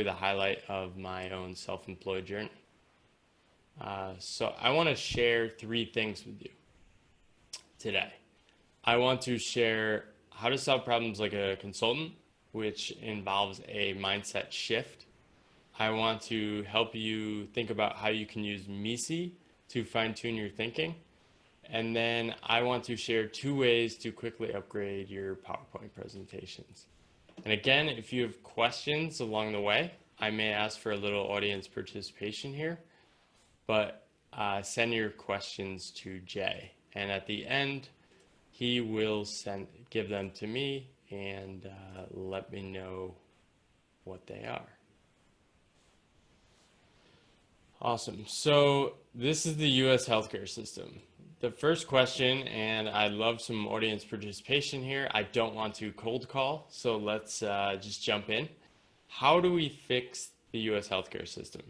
the highlight of my own self-employed journey. So I want to share 3 things with you today. I want to share how to solve problems like a consultant, which involves a mindset shift. I want to help you think about how you can use MECE to fine-tune your thinking. And then I want to share 2 ways to quickly upgrade your PowerPoint presentations. And again, if you have questions along the way, I may ask for a little audience participation here, but send your questions to Jay. And at the end, he will give them to me and let me know what they are. Awesome. So this is the U.S. healthcare system. The first question, and I'd love some audience participation here. I don't want to cold call, so let's just jump in. How do we fix the U.S. healthcare system?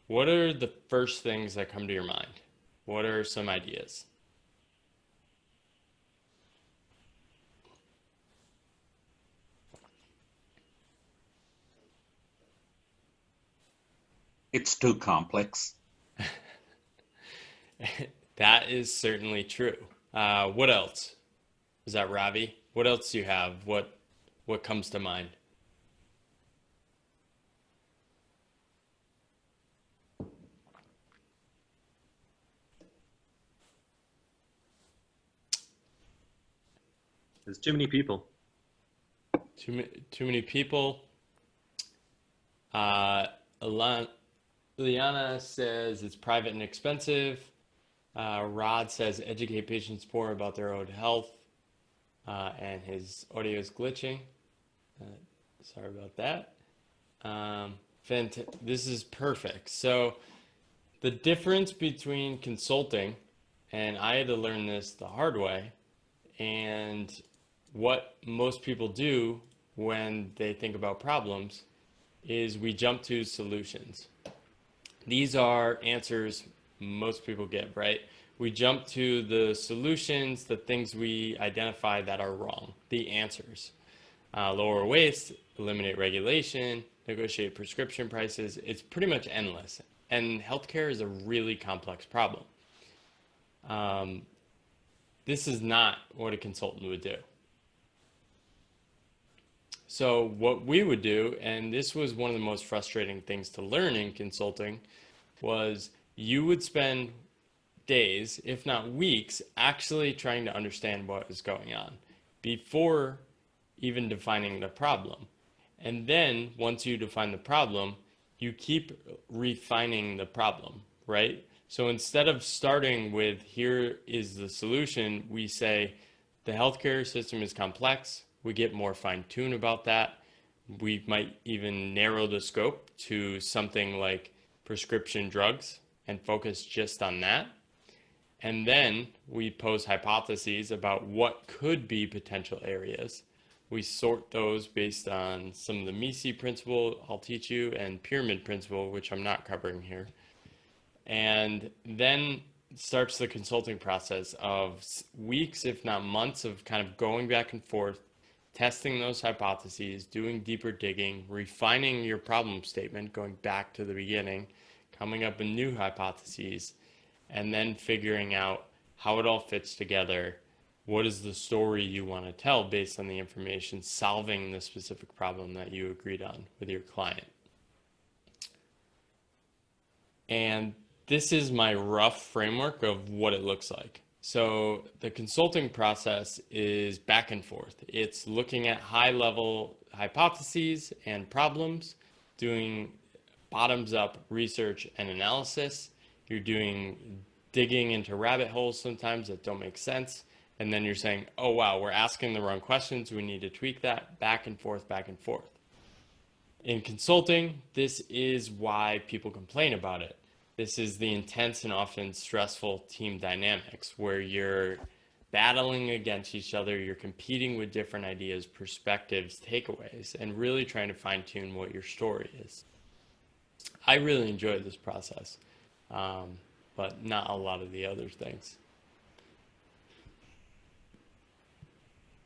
What are the first things that come to your mind? What are some ideas? It's too complex. That is certainly true. What else? Is that Ravi? What else do you have? What comes to mind? There's too many people. Too many people. Liana says it's private and expensive. Rod says educate patients more about their own health, and his audio is glitching. Sorry about that. This is perfect. So the difference between consulting, and I had to learn this the hard way, and what most people do when they think about problems is we jump to solutions. These are answers most people give, right? We jump to the solutions, the things we identify that are wrong, the answers. Lower waste, eliminate regulation, negotiate prescription prices. It's pretty much endless. And healthcare is a really complex problem. This is not what a consultant would do. So what we would do, and this was one of the most frustrating things to learn in consulting, was you would spend days, if not weeks, actually trying to understand what is going on before even defining the problem. And then once you define the problem, you keep refining the problem, right? So instead of starting with here is the solution, we say the healthcare system is complex. We get more fine-tuned about that. We might even narrow the scope to something like prescription drugs and focus just on that. And then we pose hypotheses about what could be potential areas. We sort those based on some of the MECE principle I'll teach you and pyramid principle, which I'm not covering here. And then starts the consulting process of weeks, if not months, of kind of going back and forth, testing those hypotheses, doing deeper digging, refining your problem statement, going back to the beginning, coming up with new hypotheses, and then figuring out how it all fits together. What is the story you want to tell based on the information, solving the specific problem that you agreed on with your client? And this is my rough framework of what it looks like. So the consulting process is back and forth. It's looking at high-level hypotheses and problems, doing bottoms-up research and analysis. You're doing digging into rabbit holes sometimes that don't make sense. And then you're saying, oh, wow, we're asking the wrong questions. We need to tweak that. Back and forth, back and forth. In consulting, this is why people complain about it. This is the intense and often stressful team dynamics where you're battling against each other, you're competing with different ideas, perspectives, takeaways, and really trying to fine-tune what your story is. I really enjoyed this process, but not a lot of the other things.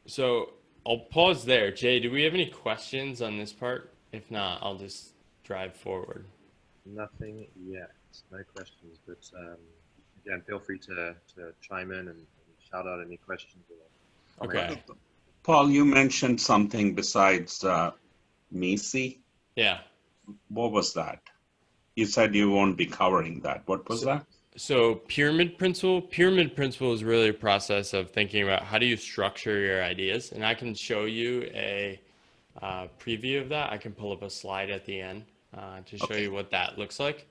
So I'll pause there. Jay, do we have any questions on this part? If not, I'll just drive forward? Nothing yet. No questions, but again, feel free to chime in and shout out any questions or comments. Okay. Paul, you mentioned something besides MECE. Yeah. What was that? You said you won't be covering that. What was So, that? so pyramid principle is really a process of thinking about how do you structure your ideas. And I can show you a preview of that. I can pull up a slide at the end to show Okay, you what that looks like.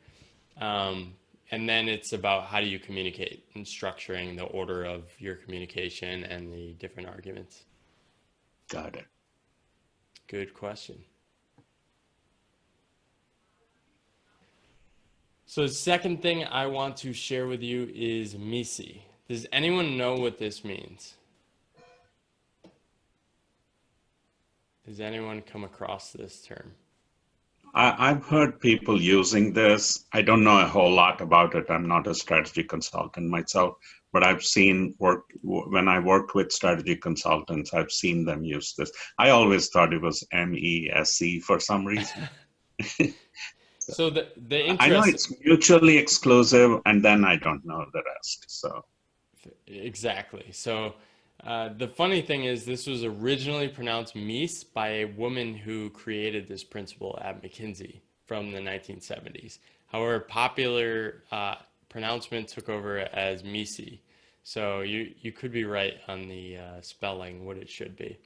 And then it's about how do you communicate and structuring the order of your communication and the different arguments. got it. Good question. So the second thing I want to share with you is MECE. Does anyone know what this means? Has anyone come across this term? I've heard people using this. I don't know a whole lot about it. I'm not a strategy consultant myself, but I've seen when I worked with strategy consultants, I've seen them use this. I always thought it was MECE for some reason. So the I know interest it's mutually exclusive, and then I don't know the rest. So exactly. So the funny thing is this was originally pronounced MECE by a woman who created this principle at McKinsey from the 1970s. However, popular pronouncement took over as MECE. So you could be right on the spelling, what it should be.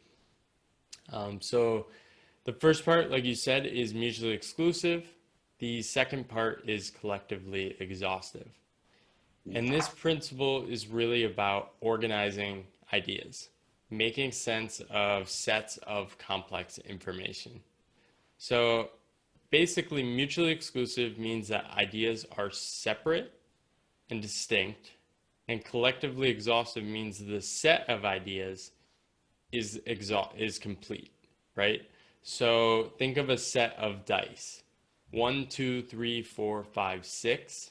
So the first part, like you said, is mutually exclusive. The second part is collectively exhaustive. And this principle is really about organizing ideas, making sense of sets of complex information. So basically, mutually exclusive means that ideas are separate and distinct, and collectively exhaustive means the set of ideas is complete, right? So think of a set of dice. 1, 2, 3, 4, 5, 6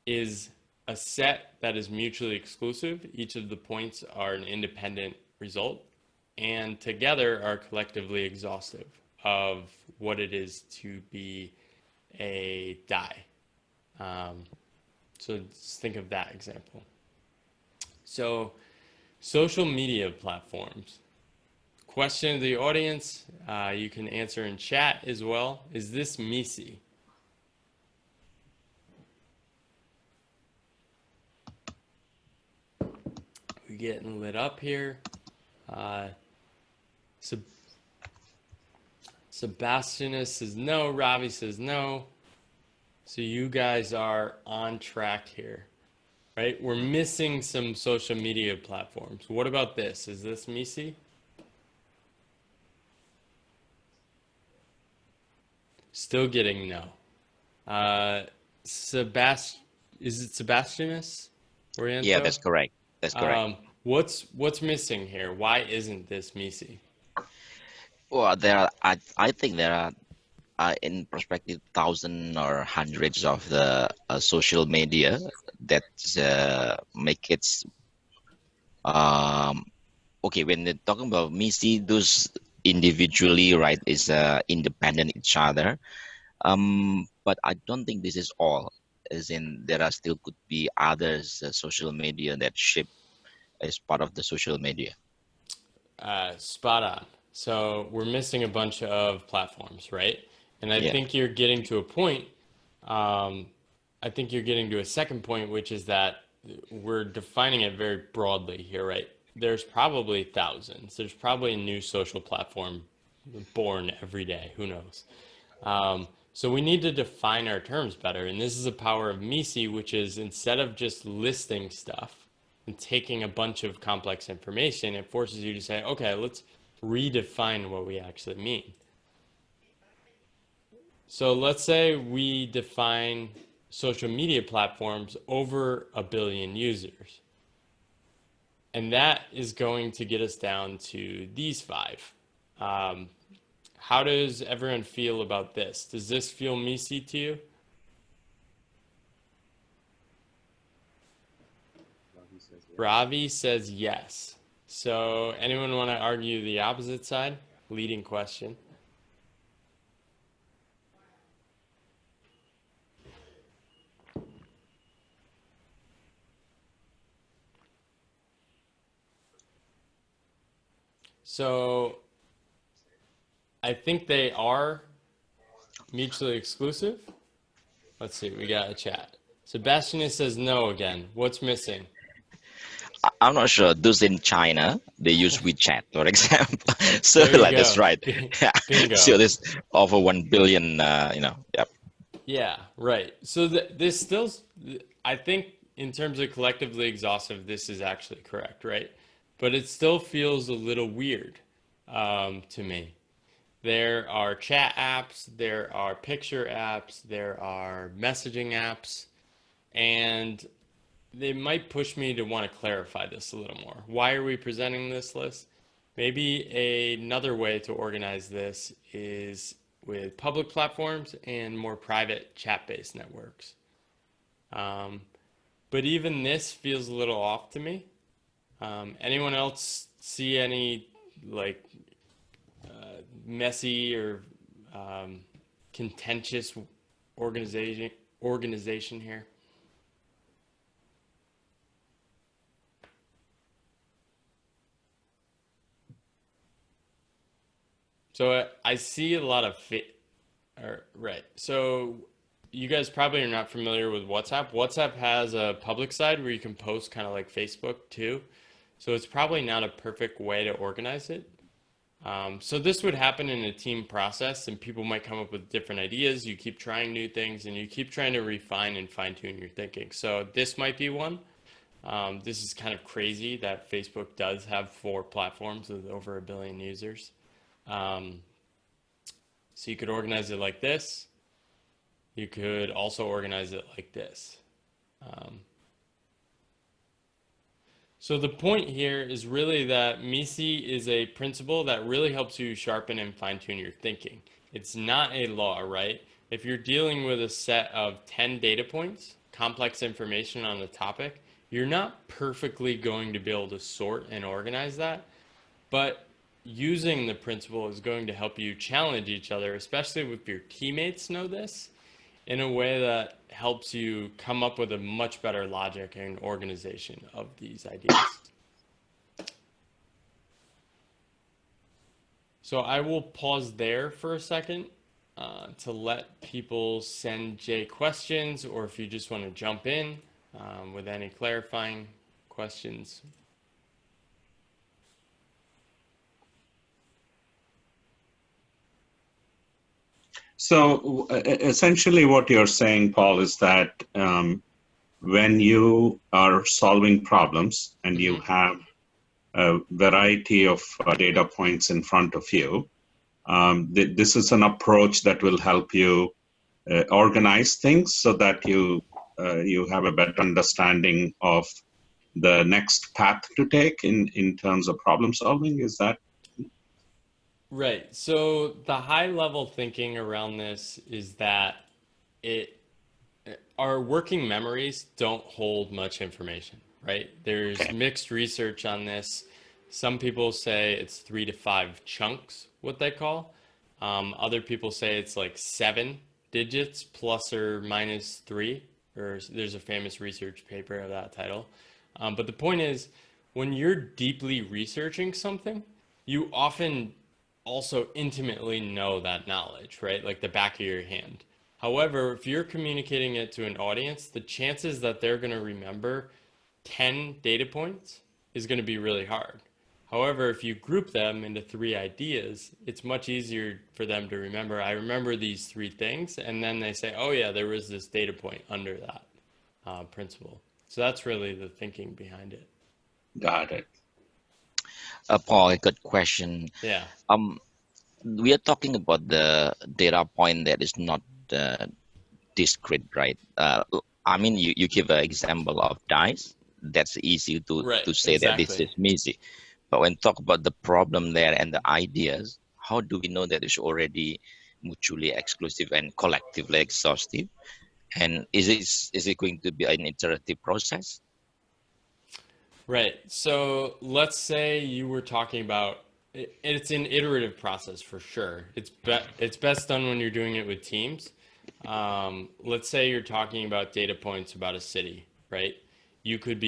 is a set that is mutually exclusive. Each of the points are an independent result, and together are collectively exhaustive of what it is to be a die. So just think of that example. So social media platforms. Question of the audience, you can answer in chat as well. Is this MECE? We're getting lit up here. Sebastianus says no. Ravi says no. So you guys are on track here, right? We're missing some social media platforms. What about this? Is this MECE? Still getting no. Is it Sebastianus Yeah, Oriento? that's correct. That's correct. What's missing here? Why isn't this MECE? Well, I think there are, in perspective, thousands or hundreds of the social media that make it okay. When they're talking about MECE, those individually, right, is independent each other. But I don't think this is all. As in, there are still could be others social media that shape as part of the social media. Spot on. So we're missing a bunch of platforms, right? And I Yeah. think you're getting to a point. I think you're getting to a second point, which is that we're defining it very broadly here, right? There's probably thousands. There's probably a new social platform born every day. Who knows? So we need to define our terms better. And this is the power of MECE, which is instead of just listing stuff and taking a bunch of complex information, it forces you to say, okay, let's redefine what we actually mean. So let's say we define social media platforms over 1 billion users. And that is going to get us down to these 5. How does everyone feel about this? Does this feel MECE to you? Ravi says yes. So anyone want to argue the opposite side? Leading question. So I think they are mutually exclusive. Let's see, we got a chat. Sebastian says no again. What's missing? I'm not sure. Those in China, they use WeChat, for example. So There you like that's go. right. Yeah. So Bingo. there's over 1 billion. Yep. Yeah, right. So this still, I think in terms of collectively exhaustive, this is actually correct, right? But it still feels a little weird to me. There are chat apps, there are picture apps, there are messaging apps, and they might push me to want to clarify this a little more. Why are we presenting this list? Maybe another way to organize this is with public platforms and more private chat-based networks. But even this feels a little off to me. Anyone else see any like messy or contentious organization here? So I see a lot of right. So you guys probably are not familiar with WhatsApp. WhatsApp has a public side where you can post kind of like Facebook too. So it's probably not a perfect way to organize it. So this would happen in a team process, and people might come up with different ideas. You keep trying new things, and you keep trying to refine and fine tune your thinking. So this might be one. This is kind of crazy that Facebook does have 4 platforms with over 1 billion users. So you could organize it like this. You could also organize it like this. So the point here is really that MECE is a principle that really helps you sharpen and fine tune your thinking. It's not a law, right? If you're dealing with a set of 10 data points, complex information on a topic, you're not perfectly going to be able to sort and organize that, but using the principle is going to help you challenge each other, especially if your teammates know this, in a way that helps you come up with a much better logic and organization of these ideas. So I will pause there for a second to let people send Jay questions, or if you just want to jump in with any clarifying questions. So essentially, what you're saying, Paul, is that when you are solving problems and you have a variety of data points in front of you, this is an approach that will help you organize things so that you have a better understanding of the next path to take in terms of problem solving. Is that? Right. So the high level thinking around this is that it our working memories don't hold much information, right? There's Okay. mixed research on this. Some people say it's 3 to 5 chunks, what they call. Other people say it's like 7 digits plus or minus 3, or there's a famous research paper of that title. But the point is, when you're deeply researching something, you often also intimately know that knowledge, right? Like the back of your hand. However, if you're communicating it to an audience, the chances that they're going to remember 10 data points is going to be really hard. However, if you group them into 3 ideas, it's much easier for them to remember. I remember these 3 things, and then they say, oh yeah, there was this data point under that principle. So that's really the thinking behind it. Got it. Paul, a good question. Yeah. We are talking about the data point that is not discrete, right? I mean, you give an example of dice. That's easy to say that this is MECE. But when talk about the problem there and the ideas, how do we know that it's already mutually exclusive and collectively exhaustive? And is it going to be an iterative process? Right. So let's say you were talking about it's an iterative process for sure. It's best done when you're doing it with teams. Let's say you're talking about data points about a city, right? you could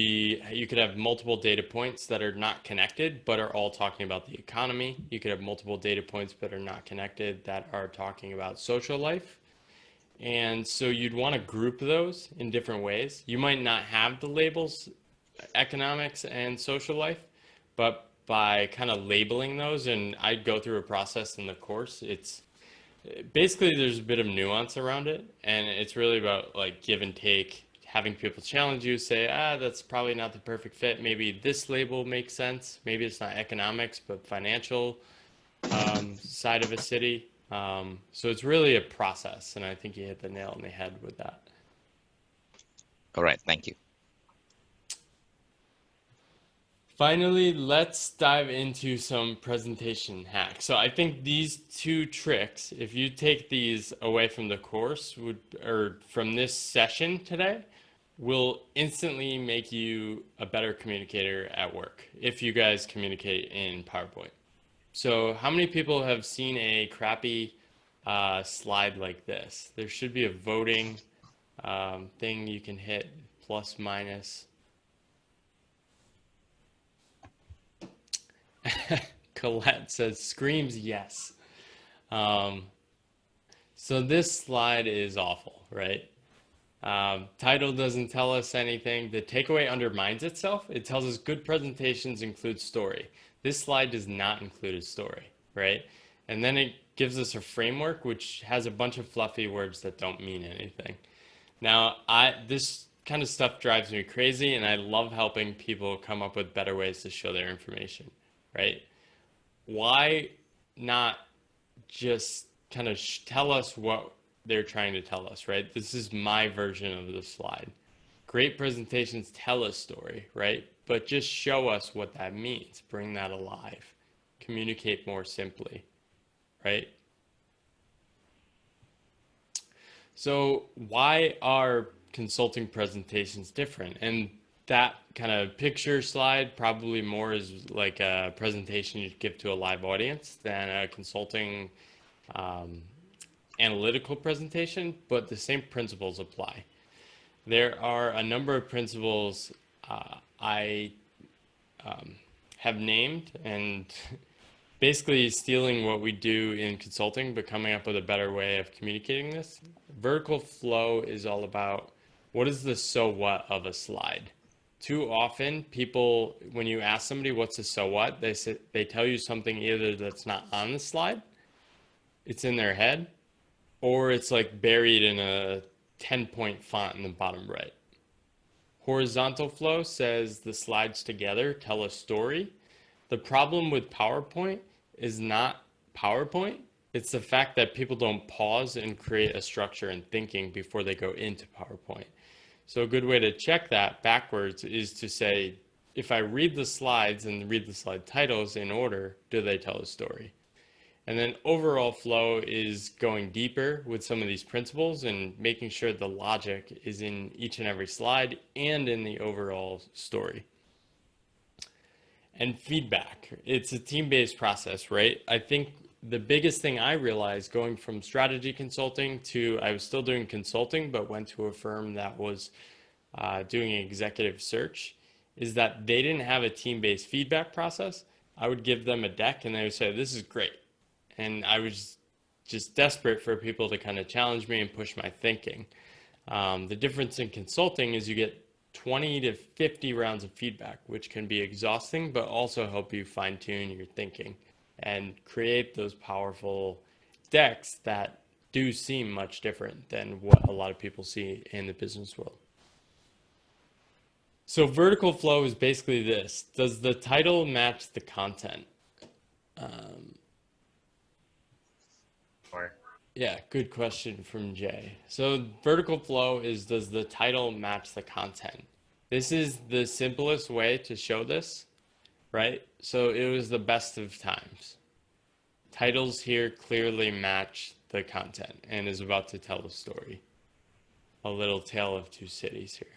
have multiple data points that are not connected, but are all talking about the economy. You could have multiple data points that are not connected that are talking about social life. And so you'd want to group those in different ways. You might not have the labels economics and social life, but by kind of labeling those, and I'd go through a process in the course, it's basically there's a bit of nuance around it, and it's really about like give and take, having people challenge you, say, that's probably not the perfect fit. Maybe this label makes sense. Maybe it's not economics, but financial side of a city. So it's really a process, and I think you hit the nail on the head with that. All right, thank you. Finally, let's dive into some presentation hacks. So I think these two tricks, if you take these away from the course or from this session today, will instantly make you a better communicator at work if you guys communicate in PowerPoint. So how many people have seen a crappy slide like this? There should be a voting thing you can hit, plus, minus. Colette says, screams yes. So this slide is awful, right? Title doesn't tell us anything. The takeaway undermines itself. It tells us good presentations include story. This slide does not include a story, right? And then it gives us a framework which has a bunch of fluffy words that don't mean anything. Now, this kind of stuff drives me crazy, and I love helping people come up with better ways to show their information, right? Why not just kind of tell us what they're trying to tell us, right? This is my version of the slide. Great presentations tell a story, right? But just show us what that means. Bring that alive. Communicate more simply, right? So why are consulting presentations different? And that kind of picture slide probably more is like a presentation you'd give to a live audience than a consulting analytical presentation, but the same principles apply. There are a number of principles I have named, and basically stealing what we do in consulting, but coming up with a better way of communicating this. Vertical flow is all about what is the so what of a slide. Too often, people, when you ask somebody what's a so what, they tell you something either that's not on the slide, it's in their head, or it's like buried in a 10-point font in the bottom right. Horizontal flow says the slides together tell a story. The problem with PowerPoint is not PowerPoint. It's the fact that people don't pause and create a structure and thinking before they go into PowerPoint. So a good way to check that backwards is to say, if I read the slides and read the slide titles in order, do they tell a story? And then overall flow is going deeper with some of these principles and making sure the logic is in each and every slide and in the overall story. And feedback, it's a team-based process, right? I think the biggest thing I realized going from strategy consulting to, I was still doing consulting, but went to a firm that was doing an executive search, is that they didn't have a team-based feedback process. I would give them a deck and they would say, this is great. And I was just desperate for people to kind of challenge me and push my thinking. The difference in consulting is you get 20 to 50 rounds of feedback, which can be exhausting, but also help you fine tune your thinking and create those powerful decks that do seem much different than what a lot of people see in the business world. So vertical flow is basically this. Does the title match the content? Yeah, good question from Jay. So vertical flow is, does the title match the content? This is the simplest way to show this, right? So it was the best of times. Titles here clearly match the content and is about to tell the story. A little tale of two cities here.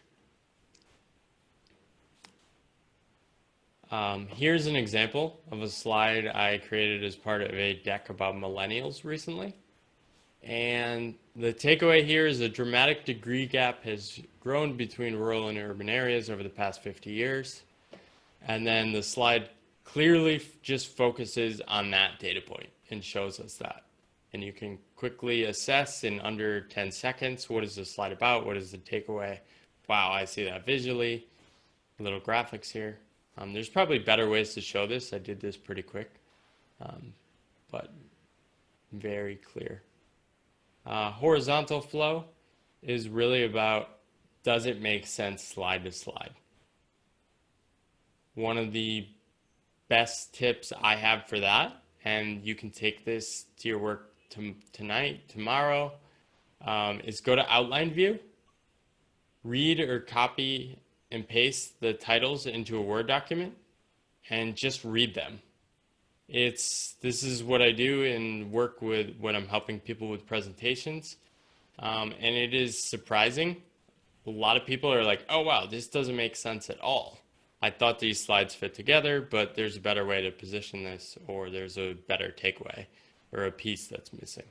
Here's an example of a slide I created as part of a deck about millennials recently. And the takeaway here is a dramatic degree gap has grown between rural and urban areas over the past 50 years. And then the slide clearly just focuses on that data point and shows us that. And you can quickly assess in under 10 seconds, what is the slide about? What is the takeaway? Wow, I see that visually. Little graphics here. There's probably better ways to show this. I did this pretty quick, but very clear. Horizontal flow is really about, does it make sense slide to slide? One of the best tips I have for that, and you can take this to your work tonight, tomorrow, is go to outline view, read or copy and paste the titles into a Word document, and just read them. This is what I do in work with when I'm helping people with presentations, and it is surprising. A lot of people are like, oh wow, this doesn't make sense at all. I thought these slides fit together, but there's a better way to position this, or there's a better takeaway or a piece that's missing.